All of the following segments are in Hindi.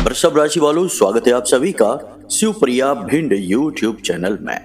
वृषभ राशि वालों, स्वागत है आप सभी का शिवप्रिया भिंड यूट्यूब चैनल में।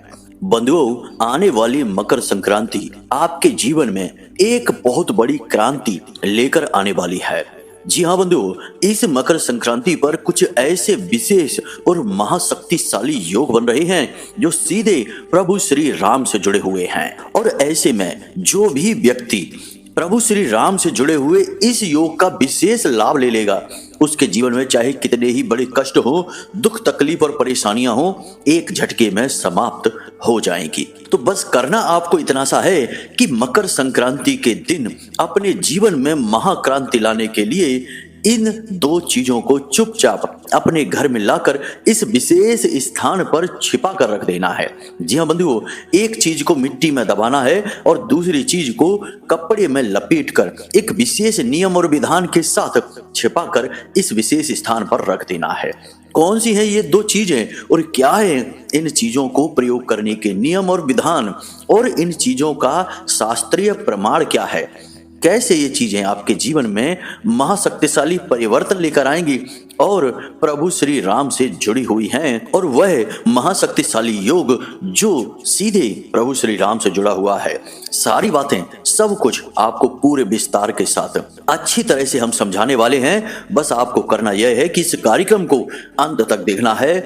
बंधुओं, आने वाली मकर संक्रांति आपके जीवन में एक बहुत बड़ी क्रांति लेकर आने वाली है। जी हाँ बंधुओं, इस मकर संक्रांति पर कुछ ऐसे विशेष और महाशक्तिशाली योग बन रहे हैं जो सीधे प्रभु श्री राम से जुड़े हुए हैं। और ऐसे में जो भी व्यक्ति प्रभु श्री राम से जुड़े हुए इस योग का विशेष लाभ ले लेगा, उसके जीवन में चाहे कितने ही बड़े कष्ट हो, दुख तकलीफ और परेशानियां हो, एक झटके में समाप्त हो जाएंगी। तो बस करना आपको इतना सा है कि मकर संक्रांति के दिन अपने जीवन में महाक्रांति लाने के लिए इन दो चीजों को चुपचाप अपने घर में लाकर इस विशेष स्थान पर छिपा कर रख देना है। जी हाँ बंधुओं, एक चीज को मिट्टी में दबाना है और दूसरी चीज को कपड़े में लपेटकर एक विशेष नियम और विधान के साथ छिपा कर इस विशेष स्थान पर रख देना है। कौन सी है ये दो चीजें और क्या है इन चीजों को प्रयोग करने के नियम और विधान, और इन चीजों का शास्त्रीय प्रमाण क्या है, कैसे ये चीजें आपके जीवन में महाशक्तिशाली परिवर्तन लेकर आएंगी और प्रभु श्री राम से जुड़ी हुई हैं, और वह महाशक्तिशाली योग जो सीधे प्रभु श्री राम से जुड़ा हुआ है। सारी बातें सब कुछ आपको पूरे विस्तार के साथ अच्छी तरह से हम समझाने वाले हैं। बस आपको करना यह है कि इस कार्यक्रम को अंत तक देखना है,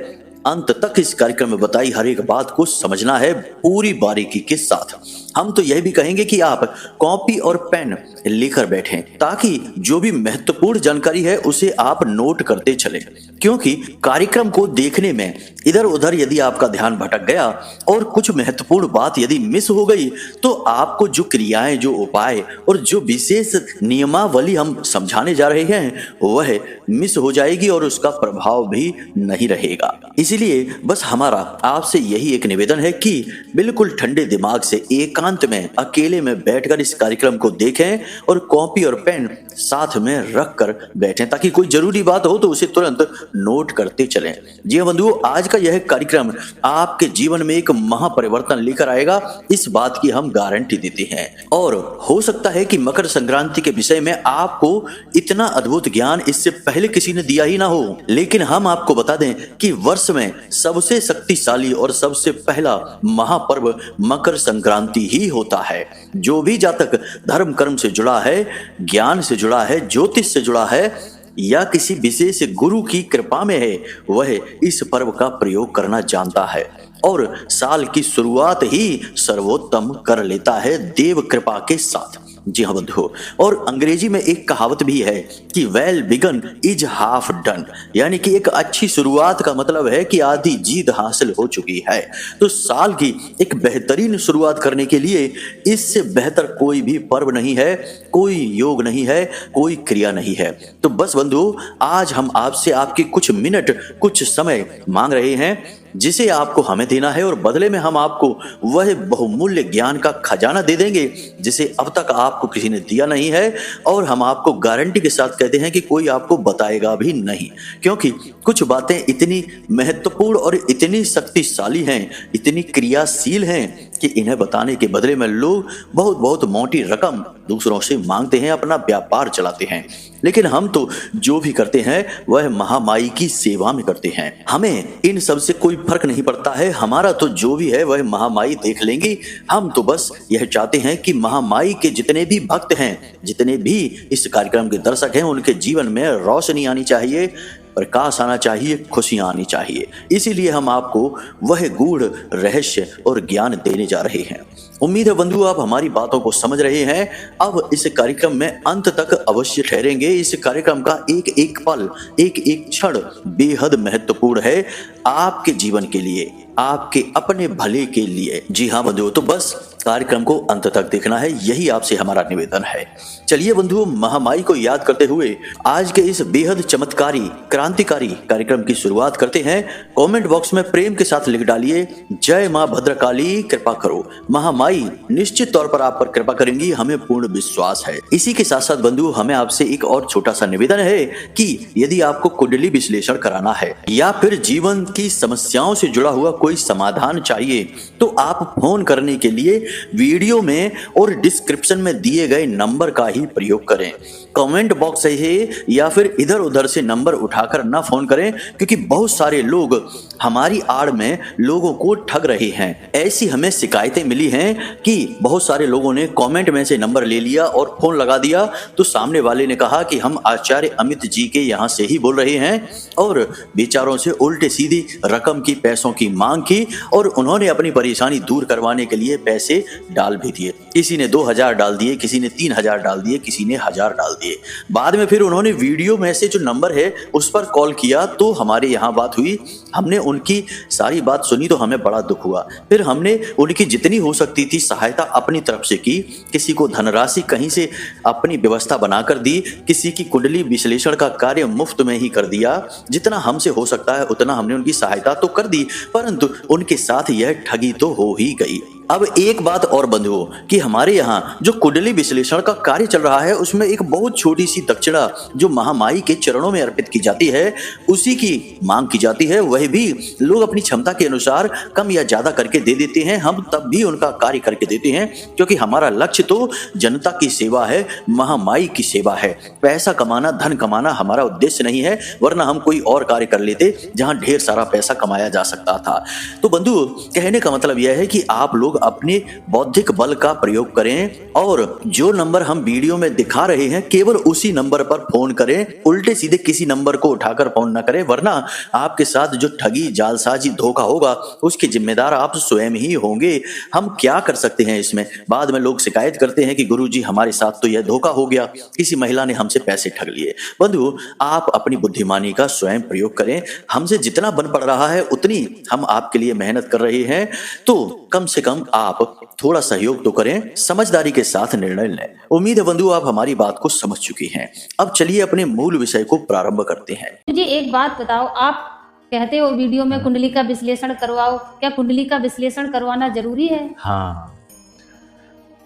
अंत तक इस कार्यक्रम में बताई हर एक बात को समझना है पूरी बारीकी के साथ। हम तो यह भी कहेंगे कि आप कॉपी और पेन लेकर बैठें ताकि जो भी महत्वपूर्ण जानकारी है उसे आप नोट करते चलें, क्योंकि कार्यक्रम को देखने में इधर उधर यदि आपका ध्यान भटक गया और कुछ महत्वपूर्ण बात यदि मिस हो गई तो आपको जो क्रियाएं, जो उपाय और जो विशेष नियमावली हम समझाने जा रहे हैं वह मिस हो जाएगी और उसका प्रभाव भी नहीं रहेगा। इसीलिए बस हमारा आपसे यही एक निवेदन है कि बिल्कुल ठंडे दिमाग से एकांत में अकेले में बैठकर इस कार्यक्रम को देखें और कॉपी और पेन साथ में रख कर बैठें ताकि कोई जरूरी बात हो तो उसे तुरंत नोट करते चलें। जी हाँ बंधुओं, आज का यह कार्यक्रम आपके जीवन में एक महापरिवर्तन लेकर आएगा, इस बात की हम गारंटी देते हैं। और हो सकता है कि मकर संक्रांति के विषय में आपको इतना अद्भुत ज्ञान इससे पहले किसी ने दिया ही ना हो, लेकिन हम आपको बता दें कि वर्ष में सबसे शक्तिशाली और सबसे पहला महापर्व मकर संक्रांति ही होता है। जो भी जातक धर्म कर्म से जुड़ा है, ज्ञान से जुड़ा है, ज्योतिष से जुड़ा है या किसी विशेष गुरु की कृपा में है, वह इस पर्व का प्रयोग करना जानता है और साल की शुरुआत ही सर्वोत्तम कर लेता है देव कृपा के साथ। जी हाँ बंधुओं, और अंग्रेजी में एक कहावत भी है कि well begun is half done, यानी कि एक अच्छी शुरुआत का मतलब है कि आधी जीत हासिल हो चुकी है। तो साल की एक बेहतरीन शुरुआत करने के लिए इससे बेहतर कोई भी पर्व नहीं है, कोई योग नहीं है, कोई क्रिया नहीं है। तो बस बंधुओं, आज हम आपसे आपके कुछ मिनट, कुछ समय मांग रहे हैं जिसे आपको हमें देना है, और बदले में हम आपको वह बहुमूल्य ज्ञान का खजाना दे देंगे जिसे अब तक आपको किसी ने दिया नहीं है, और हम आपको गारंटी के साथ कहते हैं कि कोई आपको बताएगा भी नहीं, क्योंकि कुछ बातें इतनी महत्वपूर्ण और इतनी शक्तिशाली हैं, इतनी क्रियाशील हैं कि इन्हें बताने के बदले में लोग बहुत बहुत मोटी रकम दूसरों से मांगते हैं, अपना व्यापार चलाते हैं। लेकिन हम तो जो भी करते हैं वह महामाई की सेवा में करते हैं। हमें इन सब से कोई फर्क नहीं पड़ता है, हमारा तो जो भी है वह महामाई देख लेंगी। हम तो बस यह चाहते हैं कि महामाई के जितने भी भक्त हैं, जितने भी इस कार्यक्रम के दर्शक हैं, उनके जीवन में रोशनी आनी चाहिए, प्रकाश आना चाहिए, खुशियां आनी चाहिए। इसीलिए हम आपको वह गूढ़ रहस्य और ज्ञान देने जा रहे हैं। उम्मीद है बंधु आप हमारी बातों को समझ रहे हैं। अब इस कार्यक्रम में अंत तक अवश्य ठहरेंगे। इस कार्यक्रम का एक एक पल, एक एक क्षण बेहद महत्वपूर्ण है आपके जीवन के लिए, आपके अपने भले के लिए। जी हाँ बंधुओं, तो बस कार्यक्रम को अंत तक देखना है, यही आपसे हमारा निवेदन है। चलिए बंधुओं, महामाई को याद करते हुए आज के इस बेहद चमत्कारी, क्रांतिकारी कार्यक्रम की शुरुआत करते हैं। कमेंट बॉक्स में प्रेम के साथ लिख डालिए, जय मां भद्रकाली कृपा करो। महामाई निश्चित तौर पर आप पर कृपा करेंगी, हमें पूर्ण विश्वास है। इसी के साथ साथ बंधु, हमें आपसे एक और छोटा सा निवेदन है कि यदि आपको कुंडली विश्लेषण कराना है या फिर जीवन की समस्याओं से जुड़ा हुआ कोई समाधान चाहिए तो आप फोन करने के लिए वीडियो में और डिस्क्रिप्शन में दिए गए नंबर का ही प्रयोग करें। कमेंट बॉक्स से ही या फिर इधर उधर से नंबर उठाकर ना फोन करें, क्योंकि बहुत सारे लोग हमारी आड़ में लोगों को ठग रहे हैं। ऐसी हमें शिकायतें मिली हैं कि बहुत सारे लोगों ने कमेंट में से नंबर ले लिया और फोन लगा दिया, तो सामने वाले ने कहा कि हम आचार्य अमित जी के यहाँ से ही बोल रहे हैं, और बेचारों से उल्टे सीधी रकम की, पैसों की मांग की, और उन्होंने अपनी परेशानी दूर करवाने के लिए पैसे डाल भी दिए। किसी ने 2000 डाल दिए, किसी ने 3000 डाल दिए, किसी ने 1000 डाल दिए। बाद में फिर उन्होंने वीडियो में से जो नंबर है उस पर कॉल किया, तो हमारे यहाँ बात हुई, हमने उनकी सारी बात सुनी, तो हमें बड़ा दुख हुआ। फिर हमने उनकी जितनी हो सकती थी सहायता अपनी तरफ से की, किसी को धनराशि कहीं से अपनी व्यवस्था बनाकर दी, किसी की कुंडली विश्लेषण का कार्य मुफ्त में ही कर दिया। जितना हमसे हो सकता है उतना हमने उनकी सहायता तो कर दी, परंतु उनके साथ यह ठगी तो हो ही गई। अब एक बात और बंधुओं कि हमारे यहाँ जो कुंडली विश्लेषण का कार्य चल रहा है उसमें एक बहुत छोटी सी दक्षिणा जो महामाई के चरणों में अर्पित की जाती है, उसी की मांग की जाती है। वह भी लोग अपनी क्षमता के अनुसार कम या ज्यादा करके दे देते हैं, हम तब भी उनका कार्य करके देते हैं, क्योंकि हमारा लक्ष्य तो जनता की सेवा है, महामाई की सेवा है। पैसा कमाना, धन कमाना हमारा उद्देश्य नहीं है, वरना हम कोई और कार्य कर लेते जहां ढेर सारा पैसा कमाया जा सकता था। तो बंधु, कहने का मतलब यह है कि आप लोग अपने बौद्धिक बल का प्रयोग करें, और जो नंबर हम वीडियो में दिखा रहे हैं केवल उसी नंबर पर फोन करें, उल्टे सीधे किसी नंबर को उठाकर फोन न करें, वरना आपके साथ जो ठगी, जालसाजी, धोखा होगा उसके जिम्मेदार आप स्वयं ही होंगे। हम क्या कर सकते हैं इसमें? बाद में लोग शिकायत करते हैं कि गुरुजी हमारे साथ तो यह धोखा हो गया, किसी महिला ने हमसे पैसे ठग लिए। बंधु, आप अपनी बुद्धिमानी का स्वयं प्रयोग करें, हमसे जितना बन पड़ रहा है उतनी हम आपके लिए मेहनत कर रहे हैं, तो कम से कम आप थोड़ा सहयोग तो करें, समझदारी के साथ निर्णय लें। उम्मीद है बंधु आप हमारी बात को समझ चुकी हैं। अब चलिए अपने मूल विषय को प्रारंभ करते हैं। मुझे एक बात बताओ, आप कहते हो वीडियो में कुंडली का विश्लेषण करवाओ, क्या कुंडली का विश्लेषण करवाना जरूरी है? हाँ,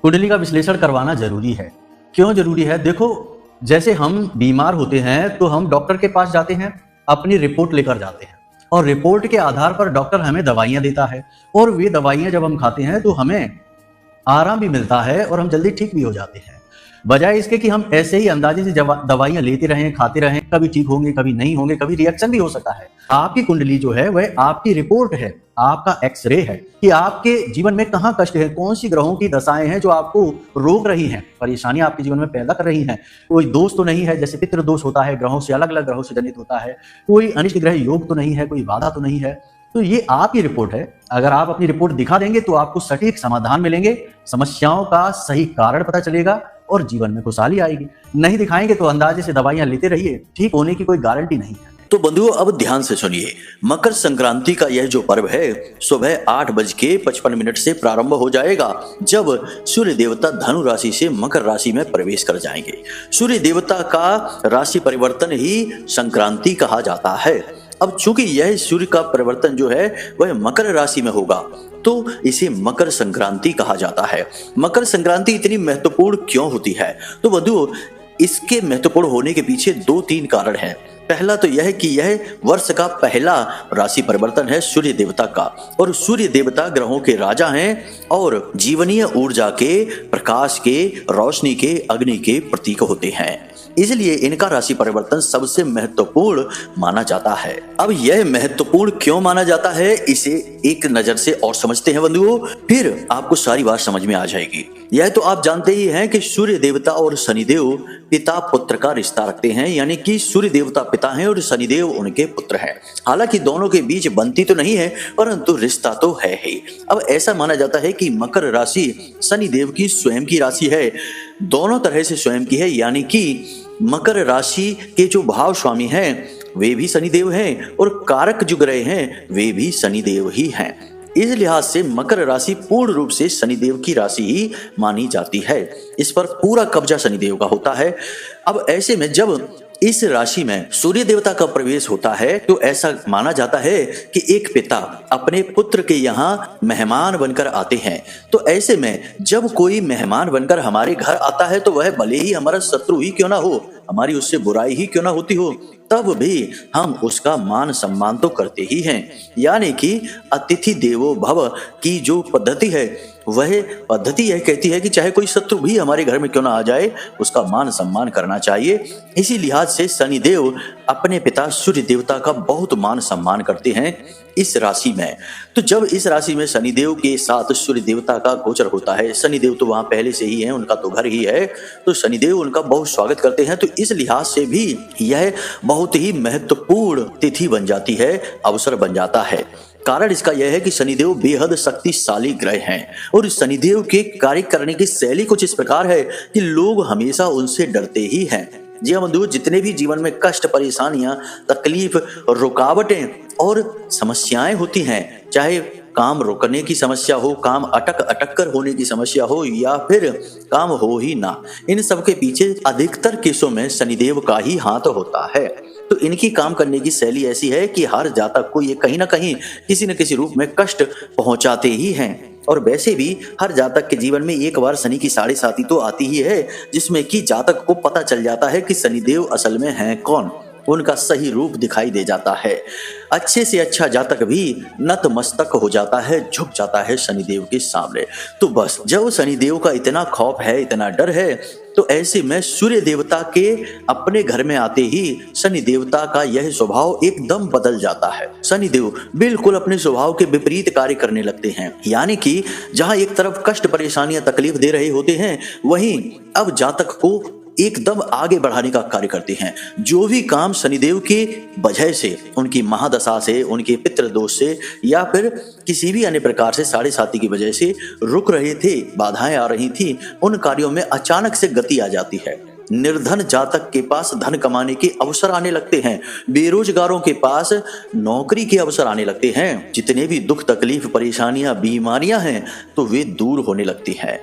कुंडली का विश्लेषण करवाना जरूरी है। क्यों जरूरी है? देखो, जैसे हम बीमार होते हैं तो हम डॉक्टर के पास जाते हैं, अपनी रिपोर्ट लेकर जाते हैं, और रिपोर्ट के आधार पर डॉक्टर हमें दवाइयां देता है, और वे दवाइयां जब हम खाते हैं तो हमें आराम भी मिलता है और हम जल्दी ठीक भी हो जाते हैं। बजाय इसके कि हम ऐसे ही अंदाजे से दवाइयां लेते रहें, खाते रहें, कभी ठीक होंगे, कभी नहीं होंगे, कभी रिएक्शन भी हो सकता है। आपकी कुंडली जो है वह आपकी रिपोर्ट है, आपका एक्सरे है कि आपके जीवन में कहाँ कष्ट है, कौन सी ग्रहों की दशाएं हैं जो आपको रोक रही हैं, परेशानी आपके जीवन में पैदा कर रही हैं। कोई दोष तो नहीं है, जैसे पितृ दोष होता है, ग्रहों से, अलग अलग ग्रहों से जनित होता है, कोई अनिष्ट ग्रह योग तो नहीं है, कोई बाधा तो नहीं है। तो ये आपकी रिपोर्ट है। अगर आप अपनी रिपोर्ट दिखा देंगे तो आपको सटीक समाधान मिलेंगे, समस्याओं का सही कारण पता चलेगा और जीवन में खुशहाली आएगी। नहीं दिखाएंगे तो अंदाजे से दवाइयां लेते रहिए, ठीक होने की कोई गारंटी नहीं है। तो बंधुओं, अब ध्यान से सुनिए। मकर संक्रांति का यह जो पर्व है सुबह 8:55 से प्रारंभ हो जाएगा, जब सूर्य देवता धनु राशि से मकर राशि में प्रवेश कर जाएंगे। सूर्य देवता का राशि परिवर्तन ही संक्रांति कहा जाता है। अब चूंकि यह सूर्य का परिवर्तन जो है वह मकर राशि में होगा, तो इसे मकर संक्रांति कहा जाता है। मकर संक्रांति इतनी महत्वपूर्ण क्यों होती है? तो बंधुओं, इसके महत्वपूर्ण होने के पीछे 2-3 कारण हैं। पहला तो यह है कि यह वर्ष का पहला राशि परिवर्तन है सूर्य देवता का, और सूर्य देवता ग्रहों के राजा हैं और जीवनीय ऊर्जा के, प्रकाश के, रोशनी के, अग्नि के प्रतीक होते हैं। इसलिए इनका राशि परिवर्तन सबसे महत्वपूर्ण माना जाता है। अब यह महत्वपूर्ण क्यों माना जाता है, इसे एक नजर से और समझते हैं बंधुओं, फिर आपको सारी बात समझ में आ जाएगी। यह तो आप जानते ही हैं कि सूर्य देवता और शनिदेव पिता पुत्र का रिश्ता रखते हैं, यानी कि सूर्य देवता पिता हैं और शनिदेव उनके पुत्र हैं। हालांकि दोनों के बीच बनती तो नहीं है, परंतु रिश्ता तो है ही। अब ऐसा माना जाता है कि मकर राशि शनिदेव की स्वयं की राशि है, दोनों तरह से स्वयं की है, यानी कि मकर राशि के जो भाव स्वामी हैं वे भी शनिदेव हैं और कारक जो ग्रह हैं वे भी शनिदेव ही हैं। इस लिहाज से मकर राशि पूर्ण रूप से शनिदेव की राशि ही मानी जाती है। इस पर पूरा कब्जा शनिदेव का होता है। अब ऐसे में जब इस राशि में सूर्य देवता का प्रवेश होता है तो ऐसा माना जाता है कि एक पिता अपने पुत्र के यहाँ मेहमान बनकर आते हैं। तो ऐसे में जब कोई मेहमान बनकर हमारे घर आता है तो वह भले ही हमारा शत्रु ही क्यों ना हो, हमारी उससे बुराई ही क्यों ना होती हो, तब भी हम उसका मान सम्मान तो करते ही हैं। यानी कि अतिथि देवो भव की जो पद्धति है वह पद्धति यह कहती है कि चाहे कोई शत्रु भी हमारे घर में क्यों ना आ जाए, उसका मान सम्मान करना चाहिए। इसी लिहाज से शनिदेव अपने पिता सूर्य देवता का बहुत मान सम्मान करते हैं इस राशि में। तो जब इस राशि में शनिदेव के साथ सूर्य देवता का गोचर होता है, शनिदेव तो वहां पहले से ही है, उनका तो घर ही है, तो शनिदेव उनका बहुत स्वागत करते हैं। तो इस लिहाज से भी यह बहुत ही महत्वपूर्ण तिथि बन जाती है, अवसर बन जाता है। कारण इसका यह है कि शनिदेव बेहद शक्तिशाली ग्रह हैं और शनिदेव के कार्य करने की शैली कुछ इस प्रकार है कि लोग हमेशा उनसे डरते ही हैं। जी हाँ बंधुओं, जितने भी जीवन में कष्ट, परेशानियां, तकलीफ, रुकावटें और समस्याएं होती हैं, चाहे काम रोकने की समस्या हो, काम अटक कर होने की समस्या हो या फिर काम हो ही ना, इन सब के पीछे अधिकतर केसों में शनिदेव का ही हाथ होता है। तो इनकी काम करने की शैली ऐसी है कि हर जातक को ये कहीं ना कहीं किसी न किसी रूप में कष्ट पहुंचाते ही हैं। और वैसे भी हर जातक के जीवन में एक बार शनि की साढ़े साती तो आती ही है, जिसमें कि जातक को पता चल जाता है कि शनिदेव असल में हैं कौन, उनका सही रूप दिखाई दे जाता है। अच्छे से अच्छा जातक भी नतमस्तक हो जाता है, झुक जाता है शनिदेव के सामने। तो बस जब शनिदेव का इतना खौफ है, इतना डर है, तो ऐसे में सूर्य देवता के अपने घर में आते ही शनि देवता का यह स्वभाव एकदम बदल जाता है। शनिदेव बिल्कुल अपने स्वभाव के विपरीत कार्य करने लगते हैं, यानी कि जहां एक तरफ कष्ट, परेशानियां, तकलीफ दे रहे होते हैं, वहीं अब जातक को एकदम आगे बढ़ाने का कार्य करते हैं। जो भी काम शनिदेव के वजह से, उनकी महादशा से, उनके पितृदोष से या फिर किसी भी अन्य प्रकार से साढ़े साती की वजह से रुक रहे थे, बाधाएं आ रही थी, उन कार्यों में अचानक से गति आ जाती है। निर्धन जातक के पास धन कमाने के अवसर आने लगते हैं, बेरोजगारों के पास नौकरी के अवसर आने लगते हैं, जितने भी दुख, तकलीफ, परेशानियां, बीमारियां हैं तो वे दूर होने लगती हैं।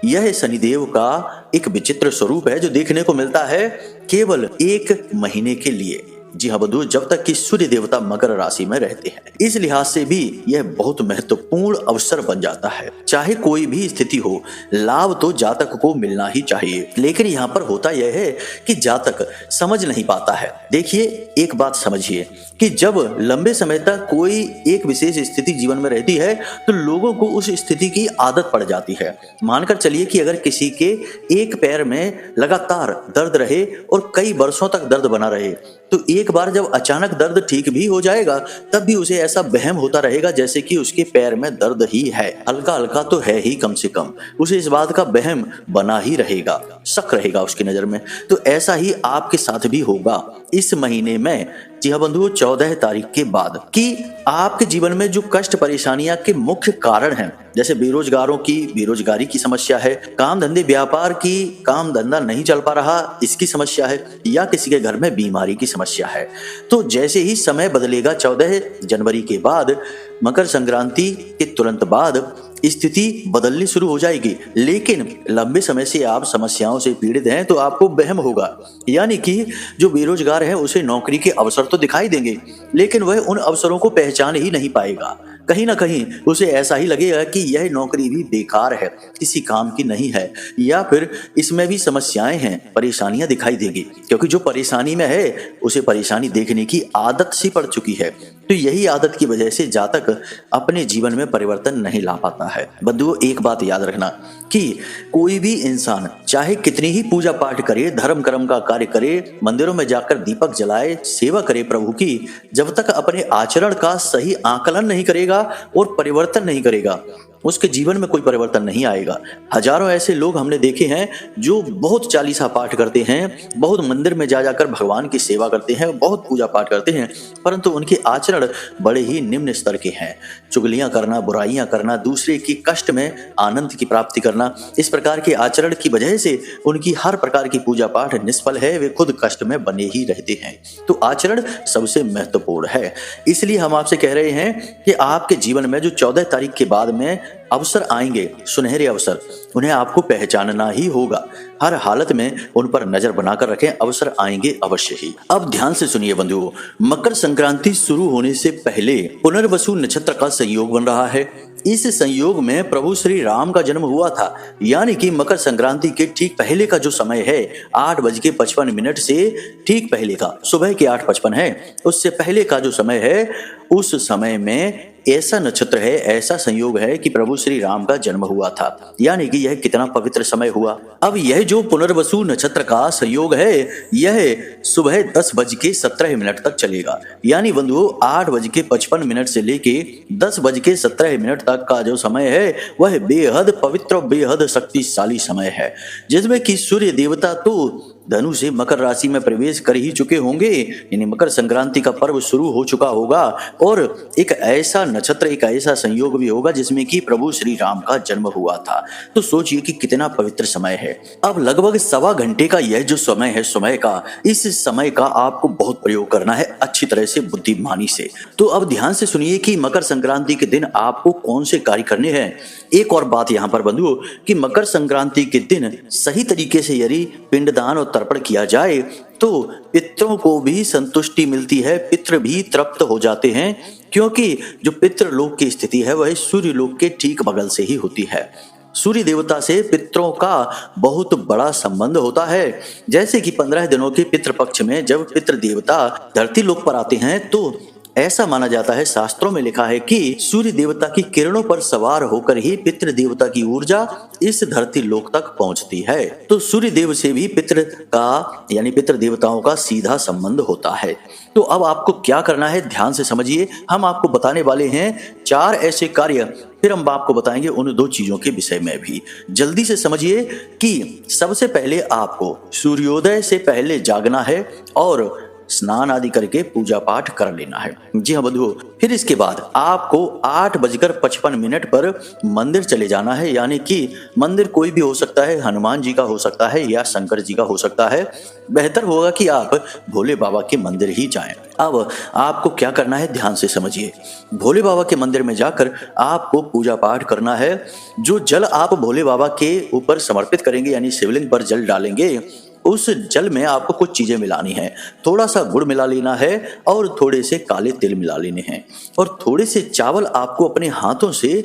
यह शनिदेव का एक विचित्र स्वरूप है जो देखने को मिलता है केवल 1 महीने के लिए। जी हाँ बंधुओं, जब तक कि सूर्य देवता मकर राशि में रहते हैं। इस लिहाज से भी यह बहुत महत्वपूर्ण अवसर बन जाता है। चाहे कोई भी स्थिति हो, लाभ तो जातक को मिलना ही चाहिए, लेकिन यहाँ पर होता यह है कि जातक समझ नहीं पाता है। देखिए, एक बात समझिए कि जब लंबे समय तक कोई एक विशेष स्थिति जीवन में रहती है तो लोगों को उस स्थिति की आदत पड़ जाती है। मानकर चलिए कि अगर किसी के एक पैर में लगातार दर्द रहे और कई वर्षों तक दर्द बना रहे, तो एक बार जब अचानक दर्द ठीक भी हो जाएगा तब भी उसे ऐसा वहम होता रहेगा जैसे कि उसके पैर में दर्द ही है। हल्का हल्का तो है ही, कम से कम उसे इस बात का वहम बना ही रहेगा, शक रहेगा उसकी नजर में। तो ऐसा ही आपके साथ भी होगा इस महीने में। जी हाँ बंधुओं, 14 तारीख के बाद कि आपके जीवन में जो कष्ट, परेशानियां के मुख्य कारण हैं, जैसे बेरोजगारों की बेरोजगारी की समस्या है, काम धंधे व्यापार की काम धंधा नहीं चल पा रहा इसकी समस्या है, या किसी के घर में बीमारी की समस्या है, तो जैसे ही समय बदलेगा 14 जनवरी के बाद, मकर संक्रांति के तुरंत बाद स्थिति बदलनी शुरू हो जाएगी। लेकिन लंबे समय से आप समस्याओं से पीड़ित हैं तो आपको वहम होगा, यानी कि जो बेरोजगार है उसे नौकरी के अवसर तो दिखाई देंगे, लेकिन वह उन अवसरों को पहचान ही नहीं पाएगा। कहीं ना कहीं उसे ऐसा ही लगेगा कि यह नौकरी भी बेकार है, किसी काम की नहीं है, या फिर इसमें भी समस्याएं हैं, परेशानियां दिखाई देगी, क्योंकि जो परेशानी में है उसे परेशानी देखने की आदत सी पड़ चुकी है। तो यही आदत की वजह से जातक अपने जीवन में परिवर्तन नहीं ला पाता है। बंधुओं, एक बात याद रखना कि कोई भी इंसान चाहे कितनी ही पूजा पाठ करे, धर्म कर्म का कार्य करे, मंदिरों में जाकर दीपक जलाए, सेवा करे प्रभु की, जब तक अपने आचरण का सही आकलन नहीं करेगा और परिवर्तन नहीं करेगा, उसके जीवन में कोई परिवर्तन नहीं आएगा। हजारों ऐसे लोग हमने देखे हैं जो बहुत चालीसा पाठ करते हैं, बहुत मंदिर में जा जाकर भगवान की सेवा करते हैं, बहुत पूजा पाठ करते हैं, परंतु उनके आचरण बड़े ही निम्न स्तर के हैं। चुगलियां करना, बुराइयां करना, दूसरे की कष्ट में आनंद की प्राप्ति करना, इस प्रकार के आचरण की वजह से उनकी हर प्रकार की पूजा पाठ निष्फल है, वे खुद कष्ट में बने ही रहते हैं। तो आचरण सबसे महत्वपूर्ण है। इसलिए हम आपसे कह रहे हैं कि आपके जीवन में जो 14 तारीख के बाद में अवसर आएंगे, सुनहरे अवसर, उन्हें आपको पहचानना ही होगा। हर हालत में उन पर नजर बनाकर रखें, अवसर आएंगे अवश्य ही। अब ध्यान से सुनिए बंधुओं, मकर संक्रांति शुरू होने से पहले पुनर्वसु नक्षत्र का संयोग बन रहा है। इस संयोग में प्रभु श्री राम का जन्म हुआ था, यानी कि मकर संक्रांति के ठीक पहले का जो समय है 8:55 से ठीक पहले का, सुबह के 8:55 है, उससे पहले का जो समय है उस समय में ऐसा नक्षत्र है, ऐसा संयोग है कि प्रभु श्री राम का जन्म हुआ था। यानी कि यह कितना पवित्र समय हुआ। अब यह जो पुनर्वसु नक्षत्र का संयोग है, यह सुबह 10:17 तक चलेगा। यानी बंधुओं 8:55 से लेके 10:17 तक का जो समय है वह बेहद पवित्र और बेहद शक्तिशाली समय है, जिसमें कि सूर्य देवता तो धनु से मकर राशि में प्रवेश कर ही चुके होंगे, यानी मकर संक्रांति का पर्व शुरू हो चुका होगा और एक ऐसा नक्षत्र, एक ऐसा संयोग भी होगा जिसमें कि प्रभु श्री राम का जन्म हुआ था। तो सोचिए कि कितना पवित्र समय है। अब लगभग 1.25 घंटे का यह जो समय है, समय का, इस समय का आपको बहुत प्रयोग करना है अच्छी तरह से, बुद्धिमानी से। तो अब ध्यान से सुनिए कि मकर संक्रांति के दिन आपको कौन से कार्य करने हैं। एक और बात यहाँ पर बंधुओं कि मकर संक्रांति के दिन सही तरीके से यदि पिंडदान और तर्पण किया जाए तो पितरों को भी संतुष्टि मिलती है, पितृ भी तृप्त हो जाते हैं, क्योंकि जो पितृलोक की स्थिति है वह सूर्य लोक के ठीक बगल से ही होती है। सूर्य देवता से पितरों का बहुत बड़ा संबंध होता है। जैसे कि 15 दिनों के पितृपक्ष में जब पितृ देवता धरती लोक पर आते हैं तो ऐसा माना जाता है, शास्त्रों में लिखा है कि सूर्य देवता की किरणों पर सवार होकर ही पितृ देवता की ऊर्जा इस धरती लोक तक पहुंचती है। तो सूर्य देव से भी पितृ का यानी पितृ देवताओं का सीधा संबंध होता है। तो अब आपको क्या करना है, ध्यान से समझिए। हम आपको बताने वाले हैं 4 ऐसे कार्य, फिर हम आपको बताएंगे उन 2 चीजों के विषय में भी। जल्दी से समझिए कि सबसे पहले आपको सूर्योदय से पहले जागना है और स्नान आदि करके पूजा पाठ कर लेना है। जी हाँ बंधुओं, फिर इसके बाद आपको 8:55 पर मंदिर चले जाना है। यानी कि मंदिर कोई भी हो सकता है, हनुमान जी का हो सकता है या शंकर जी का हो सकता है। बेहतर होगा कि आप भोले बाबा के मंदिर ही जाएं। अब आपको क्या करना है, ध्यान से समझिए। भोले बाबा के मंदिर में जाकर आपको पूजा पाठ करना है। जो जल आप भोले बाबा के ऊपर समर्पित करेंगे यानी शिवलिंग पर जल डालेंगे, उस जल में आपको कुछ चीजें मिलानी है। थोड़ा सा गुड़ मिला लेना है और थोड़े से काले तिल मिला लेने हैं और थोड़े से चावल आपको अपने हाथों से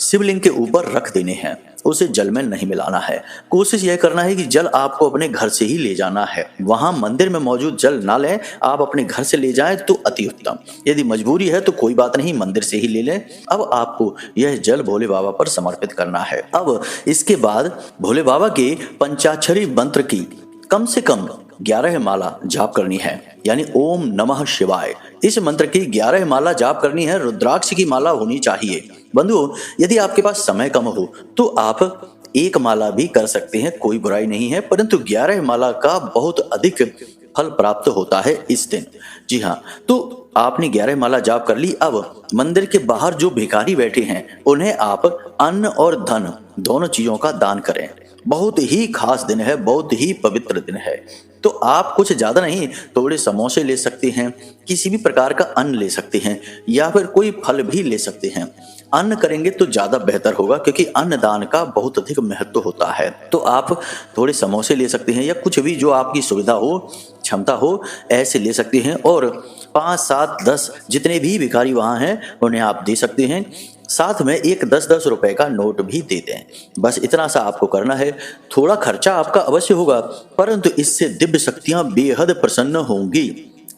शिवलिंग के ऊपर रख देने हैं। उसे जल में नहीं मिलाना है। कोशिश यह करना है कि जल आपको अपने घर से ही ले जाना है। वहां मंदिर में मौजूद जल ना लें, आप अपने घर से ले जाएं तो अति उत्तम। यदि मजबूरी है तो कोई बात नहीं, मंदिर से ही ले लें। अब आपको यह जल भोले बाबा पर समर्पित करना है। अब इसके बाद भोले बाबा के पंचाक्षरी मंत्र की कम से कम 11 माला जाप करनी है, यानी ओम नमः शिवाय। इस मंत्र की 11 माला जाप करनी है। रुद्राक्ष की माला होनी चाहिए। बंधुओं, यदि आपके पास समय कम हो तो आप 1 माला भी कर सकते हैं, कोई बुराई नहीं है, परंतु 11 माला का बहुत अधिक फल प्राप्त होता है इस दिन। जी हाँ, तो आपने 11 माला जाप कर ली। अब मंदिर के बाहर जो भिखारी बैठे हैं उन्हें आप अन्न और धन दोनों चीजों का दान करें। बहुत ही खास दिन है, बहुत ही पवित्र दिन है। तो आप कुछ ज्यादा नहीं, थोड़े समोसे ले सकते हैं, किसी भी प्रकार का अन्न ले सकते हैं या फिर कोई फल भी ले सकते हैं। अन्न करेंगे तो ज्यादा बेहतर होगा क्योंकि अन्नदान का बहुत अधिक महत्व होता है। तो आप थोड़े समोसे ले सकते हैं या कुछ भी जो आपकी सुविधा हो, क्षमता हो, ऐसे ले सकते हैं और 5, 7, 10 जितने भी भिखारी वहां हैं उन्हें आप दे सकते हैं। साथ में एक 10-10 रुपए का नोट भी दे दें। बस इतना सा आपको करना है। थोड़ा खर्चा आपका अवश्य होगा, परंतु इससे दिव्य शक्तियां बेहद प्रसन्न होंगी।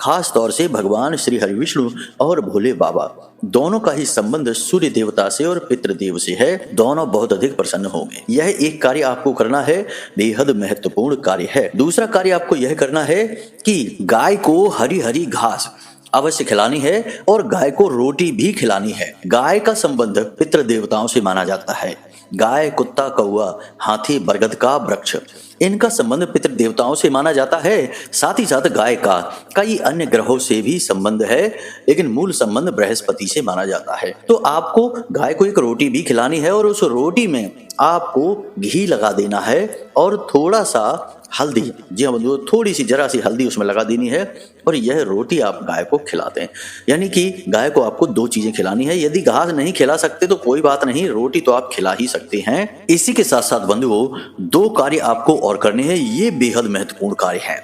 खास तौर से भगवान श्री हरि विष्णु और भोले बाबा दोनों का ही संबंध सूर्य देवता से और पितृदेव से है। दोनों बहुत अधिक प्रसन्न होंगे। यह एक कार्य आपको करना है, बेहद महत्वपूर्ण कार्य है। दूसरा कार्य आपको यह करना है कि गाय को हरी हरी घास अवश्य खिलानी है और गाय को रोटी भी खिलानी है। गाय का संबंध पितृ देवताओं से माना जाता है। गाय, कुत्ता, कौआ, हाथी, बरगद का वृक्ष, इनका संबंध पितृ देवताओं से माना जाता है। साथ ही साथ गाय का कई अन्य ग्रहों से भी संबंध है, लेकिन मूल संबंध बृहस्पति से माना जाता है। तो आपको गाय को एक रोटी भी खिलानी है और उस रोटी में आपको घी लगा देना है और थोड़ा सा हल्दी, जी हाँ बंधुओं, थोड़ी सी जरा सी हल्दी उसमें लगा देनी है और यह रोटी आप गाय को खिलाते हैं। यानी कि गाय को आपको 2 चीजें खिलानी है। यदि घास नहीं खिला सकते तो कोई बात नहीं, रोटी तो आप खिला ही सकते हैं। इसी के साथ साथ बंधुओं 2 कार्य आपको और करने हैं। ये बेहद महत्वपूर्ण कार्य हैं।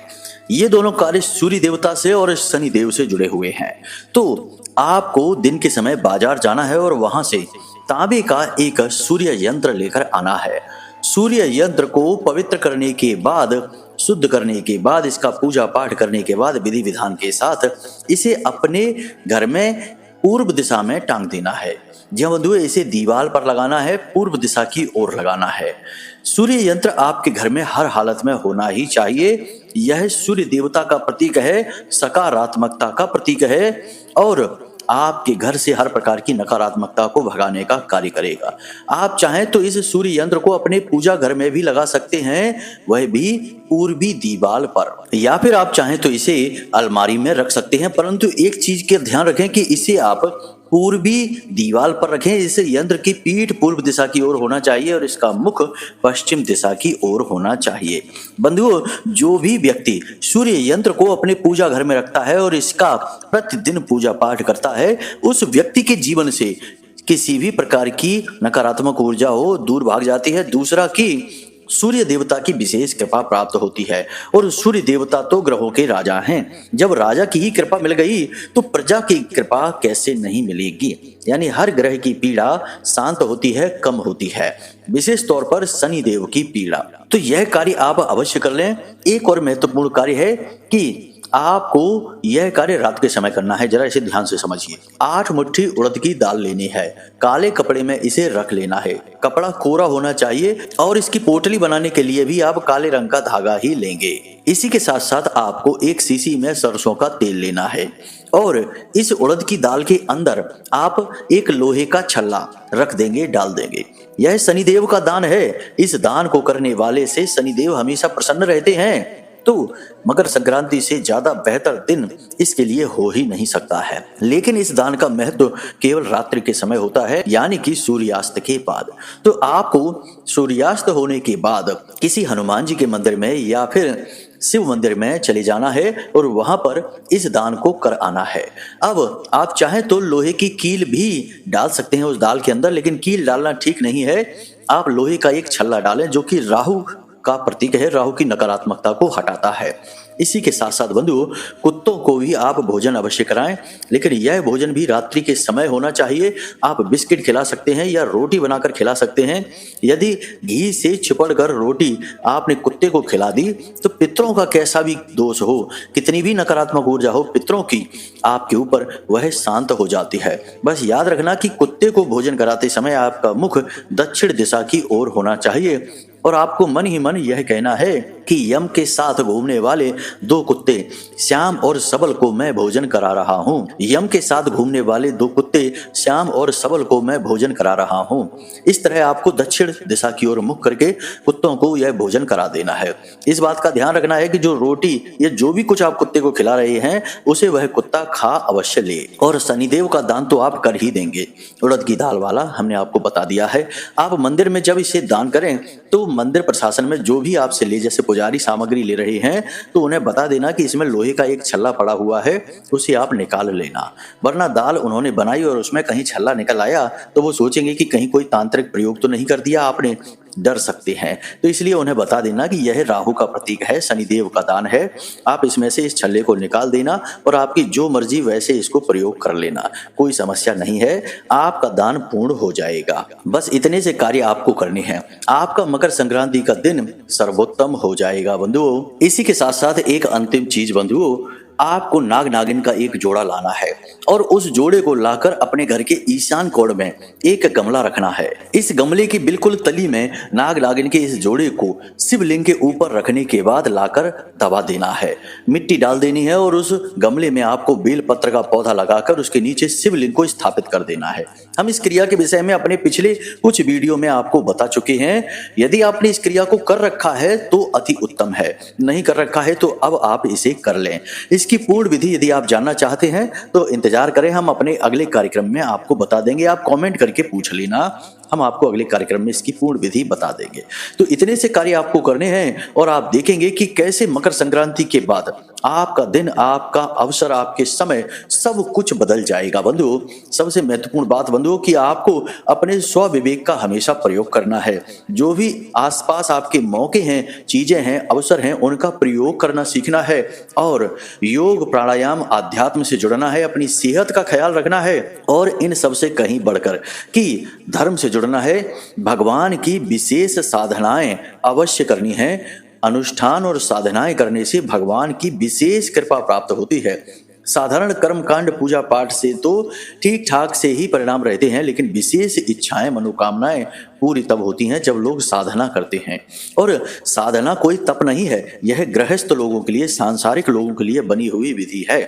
ये दोनों कार्य सूर्य देवता से और शनि देव से जुड़े हुए हैं। तो आपको दिन के समय बाजार जाना है और वहां से तांबे का एक सूर्य यंत्र लेकर आना है। सूर्य यंत्र को पवित्र करने के बाद, शुद्ध करने के बाद, इसका पूजा पाठ करने के बाद विधि विधान के साथ इसे अपने घर में पूर्व दिशा में टांग देना है। जी हाँ बंधुओं, इसे दीवार पर लगाना है, पूर्व दिशा की ओर लगाना है। सूर्य यंत्र आपके घर में हर हालत में होना ही चाहिए। यह सूर्य देवता का प्रतीक है, सकारात्मकता का प्रतीक है और आपके घर से हर प्रकार की नकारात्मकता को भगाने का कार्य करेगा। आप चाहें तो इस सूर्य यंत्र को अपने पूजा घर में भी लगा सकते हैं, वह भी पूर्वी दीवार पर, या फिर आप चाहें तो इसे अलमारी में रख सकते हैं। परंतु एक चीज का ध्यान रखें कि इसे आप पूर्वी दीवार पर रखें। इस यंत्र की पीठ पूर्व दिशा की ओर होना चाहिए और इसका मुख पश्चिम दिशा की ओर होना चाहिए। बंधुओं, जो भी व्यक्ति सूर्य यंत्र को अपने पूजा घर में रखता है और इसका प्रतिदिन पूजा पाठ करता है, उस व्यक्ति के जीवन से किसी भी प्रकार की नकारात्मक ऊर्जा हो दूर भाग जाती है। दूसरा कि सूर्य देवता की विशेष कृपा प्राप्त होती है और सूर्य देवता तो ग्रहों के राजा हैं। जब राजा की ही कृपा मिल गई तो प्रजा की कृपा कैसे नहीं मिलेगी। यानी हर ग्रह की पीड़ा शांत होती है, कम होती है, विशेष तौर पर शनि देव की पीड़ा। तो यह कार्य आप अवश्य कर लें। एक और महत्वपूर्ण कार्य है कि आपको यह कार्य रात के समय करना है। जरा इसे ध्यान से समझिए। 8 मुट्ठी उड़द की दाल लेनी है, काले कपड़े में इसे रख लेना है, कपड़ा कोरा होना चाहिए और इसकी पोटली बनाने के लिए भी आप काले रंग का धागा ही लेंगे। इसी के साथ साथ आपको एक शीशी में सरसों का तेल लेना है और इस उड़द की दाल के अंदर आप एक लोहे का छल्ला रख देंगे, डाल देंगे। यह शनिदेव का दान है। इस दान को करने वाले से शनिदेव हमेशा प्रसन्न रहते हैं। तो मकर संक्रांति से ज्यादा बेहतर दिन इसके लिए हो ही नहीं सकता है। लेकिन इस दान का महत्व केवल रात्रि के समय होता है, यानी कि सूर्यास्त के बाद। तो आपको सूर्यास्त होने के बाद किसी हनुमान जी के मंदिर में या फिर शिव मंदिर में चले जाना है और वहां पर इस दान को कर आना है। अब आप चाहें तो लोहे की कील भी डाल सकते हैं उस दाल के अंदर, लेकिन कील डालना ठीक नहीं है। आप लोहे का एक छल्ला डालें जो कि राहु का प्रतीक है, राहु की नकारात्मकता को हटाता है। इसी के साथ साथ बंधुओं, कुत्तों को भी आप भोजन अवश्य कराएं, लेकिन यह भोजन भी रात्रि के समय होना चाहिए। आप बिस्किट खिला सकते हैं या रोटी बनाकर खिला सकते हैं। यदि घी से चिपड़ कर रोटी आपने कुत्ते को खिला दी तो पितरों का कैसा भी दोष हो, कितनी भी नकारात्मक ऊर्जा हो पितरों की आपके ऊपर, वह शांत हो जाती है। बस याद रखना कि कुत्ते को भोजन कराते समय आपका मुख दक्षिण दिशा की ओर होना चाहिए और आपको मन ही मन यह कहना है कि यम के साथ घूमने वाले 2 कुत्ते श्याम और सबल को मैं भोजन करा रहा हूँ। यम के साथ घूमने वाले 2 कुत्ते श्याम और सबल को मैं भोजन करा रहा हूँ। इस तरह आपको दक्षिण दिशा की ओर मुख करके कुत्तों को यह भोजन करा देना है। इस बात का ध्यान रखना है कि जो रोटी या जो भी कुछ आप कुत्ते को खिला रहे हैं उसे वह कुत्ता खा अवश्य ले। और शनिदेव का दान तो आप कर ही देंगे, उड़द की दाल वाला हमने आपको बता दिया है। आप मंदिर में जब इसे दान करें तो मंदिर प्रशासन में जो भी आपसे ले, जैसे पुजारी सामग्री ले रहे हैं, तो उन्हें बता देना कि इसमें लोहे का एक छल्ला पड़ा हुआ है, उसे आप निकाल लेना। वरना दाल उन्होंने बनाई और उसमें कहीं छल्ला निकल आया तो वो सोचेंगे कि कहीं कोई तांत्रिक प्रयोग तो नहीं कर दिया आपने, डर सकते हैं। तो इसलिए उन्हें बता देना कि यह राहु का प्रतीक है, शनिदेव का दान है। आप इसमें से इस छल्ले को निकाल देना और आपकी जो मर्जी वैसे इसको प्रयोग कर लेना, कोई समस्या नहीं है, आपका दान पूर्ण हो जाएगा। बस इतने से कार्य आपको करने हैं, आपका मकर संक्रांति का दिन सर्वोत्तम हो जाएगा बंधुओं। इसी के साथ साथ एक अंतिम चीज बंधुओं, आपको नाग नागिन का एक जोड़ा लाना है और उस जोड़े को लाकर अपने घर के ईशान कोण में एक गमला रखना है। इस गमले की बिल्कुल तली में नाग नागिन के इस जोड़े को शिवलिंग के ऊपर रखने के बाद लाकर दबा देना है, मिट्टी डाल देनी है और उस गमले में आपको बेल पत्र का पौधा लगाकर उसके नीचे शिवलिंग को स्थापित कर देना है। हम इस क्रिया के विषय में अपने पिछले कुछ वीडियो में आपको बता चुके हैं। यदि आपने इस क्रिया को कर रखा है तो अति उत्तम है, नहीं कर रखा है तो अब आप इसे कर लें। इसकी पूर्ण विधि यदि आप जानना चाहते हैं तो इंतजार करें, हम अपने अगले कार्यक्रम में आपको बता देंगे। आप कमेंट करके पूछ लेना, हम आपको अगले कार्यक्रम में इसकी पूर्ण विधि बता देंगे। तो इतने से कार्य आपको करने हैं और आप देखेंगे कि कैसे मकर संक्रांति के बाद आपका दिन, आपका अवसर, आपके समय सब कुछ बदल जाएगा बंधुओं। सबसे महत्वपूर्ण बात बंधुओं कि आपको अपने स्व विवेक का हमेशा प्रयोग करना है। जो भी आसपास आपके मौके हैं, चीजें हैं, अवसर हैं, उनका प्रयोग करना सीखना है और योग, प्राणायाम, आध्यात्म से जुड़ना है, अपनी सेहत का ख्याल रखना है और इन सबसे कहीं बढ़कर कि धर्म से जुड़ना है। भगवान की विशेष साधनाएं अवश्य करनी है। अनुष्ठान और साधनाएं करने से भगवान की विशेष कृपा प्राप्त होती है। साधारण कर्मकांड पूजा पाठ से तो ठीक ठाक से ही परिणाम रहते हैं, लेकिन विशेष इच्छाएं मनोकामनाएं पूरी तब होती हैं जब लोग साधना करते हैं। और साधना कोई तप नहीं है, यह गृहस्थ लोगों के लिए, सांसारिक लोगों के लिए बनी हुई विधि है।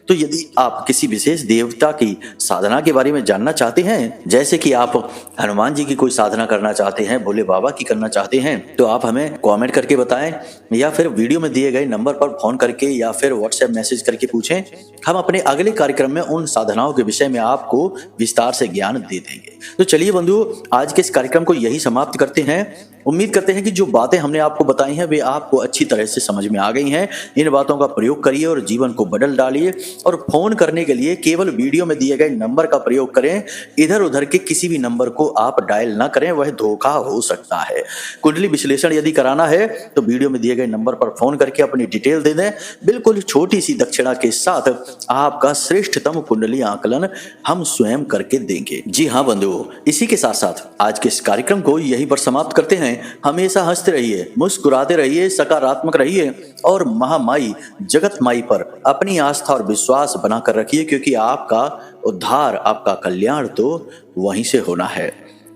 तो यदि आप किसी विशेष देवता की साधना के बारे में जानना चाहते हैं, जैसे कि आप हनुमान जी की कोई साधना करना चाहते हैं, भोले बाबा की करना चाहते हैं, तो आप हमें कमेंट करके बताएं या फिर वीडियो में दिए गए नंबर पर फोन करके या फिर व्हाट्सएप मैसेज करके पूछें। हम अपने अगले कार्यक्रम में उन साधनाओं के विषय में आपको विस्तार से ज्ञान दे देंगे। तो चलिए बंधुओं, आज के इस कार्यक्रम को यही समाप्त करते हैं। उम्मीद करते हैं कि जो बातें हमने आपको बताई हैं वे आपको अच्छी तरह से समझ में आ गई हैं। इन बातों का प्रयोग करिए और जीवन को बदल डालिए। और फोन करने के लिए केवल वीडियो में दिए गए नंबर का प्रयोग करें, इधर उधर के किसी भी नंबर को आप डायल ना करें, वह धोखा हो सकता है। कुंडली विश्लेषण यदि कराना है तो वीडियो में दिए गए नंबर पर फोन करके अपनी डिटेल दे दें। बिल्कुल छोटी सी दक्षिणा के साथ आपका श्रेष्ठतम कुंडली आकलन हम स्वयं करके देंगे। जी हाँ बंधुओं, इसी के साथ साथ आज के इस कार्यक्रम को यहीं पर समाप्त करते हैं। हमेशा हंसते रहिए, मुस्कुराते रहिए, सकारात्मक रहिए और महामाई जगत माई पर अपनी आस्था और विश्वास बनाकर रखिए, क्योंकि आपका उद्धार, आपका कल्याण तो वहीं से होना है।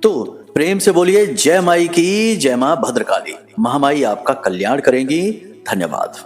तो प्रेम से बोलिए जय माई की, जय मां भद्रकाली। महामाई आपका कल्याण करेंगी। धन्यवाद।